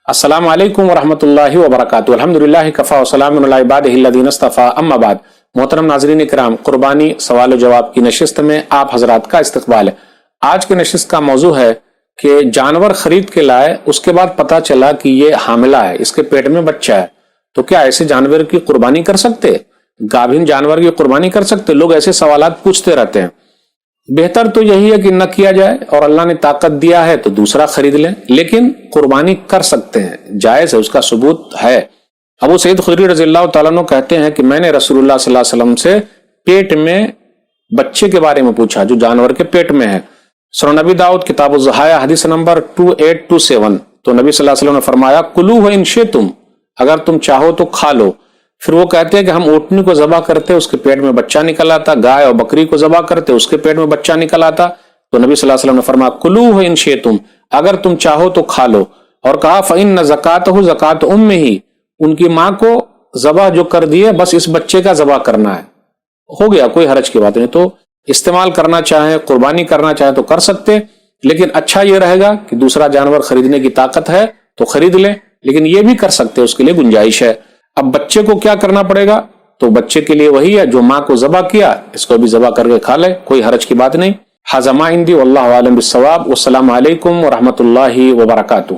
السلام علیکم ورحمۃ اللہ وبرکاتہ۔ الحمدللہ کفا وسلام علی عبادہ الذین اصطفیٰ، اما بعد۔ محترم ناظرین کرام، قربانی سوال و جواب کی نشست میں آپ حضرات کا استقبال ہے۔ آج کی نشست کا موضوع ہے کہ جانور خرید کے لائے، اس کے بعد پتا چلا کہ یہ حاملہ ہے، اس کے پیٹ میں بچہ ہے، تو کیا ایسے جانور کی قربانی کر سکتے؟ گابھن جانور کی قربانی کر سکتے؟ لوگ ایسے سوالات پوچھتے رہتے ہیں۔ بہتر تو یہی ہے کہ نہ کیا جائے، اور اللہ نے طاقت دیا ہے تو دوسرا خرید لیں، لیکن قربانی کر سکتے ہیں، جائز ہے، اس کا ثبوت ہے۔ ابو سعید خدری رضی اللہ تعالیٰ عنہ کہتے ہیں کہ میں نے رسول اللہ صلی اللہ علیہ وسلم سے پیٹ میں بچے کے بارے میں پوچھا جو جانور کے پیٹ میں ہے۔ سنن نبی داؤد کتاب الضحایا حدیث نمبر 2827، تو نبی صلی اللہ علیہ وسلم نے فرمایا کلوہ ان شئتم، اگر تم چاہو تو کھا لو۔ پھر وہ کہتے ہیں کہ ہم اونٹنی کو ذبح کرتے، اس کے پیٹ میں بچہ نکل آتا، گائے اور بکری کو ذبح کرتے، اس کے پیٹ میں بچہ نکل آتا، تو نبی صلی اللہ علیہ وسلم نے فرمایا کلوہ ان شئتم، اگر تم چاہو تو کھا لو۔ اور کہا فإن زکاتہ زکات امہ، ان کی ماں کو ذبح جو کر دیے، بس اس بچے کا ذبح کرنا ہے، ہو گیا، کوئی حرج کی بات نہیں۔ تو استعمال کرنا چاہیں، قربانی کرنا چاہیں تو کر سکتے، لیکن اچھا یہ رہے گا کہ دوسرا جانور خریدنے کی طاقت ہے تو خرید لیں، لیکن یہ بھی کر سکتے، اس کے لیے گنجائش ہے۔ اب بچے کو کیا کرنا پڑے گا؟ تو بچے کے لیے وہی ہے جو ماں کو ذبح کیا، اس کو بھی ذبح کر کے کھا لے، کوئی حرج کی بات نہیں۔ ھذا ما عندی واللہ اعلم بالصواب، والسلام علیکم ورحمۃ اللہ وبرکاتہ۔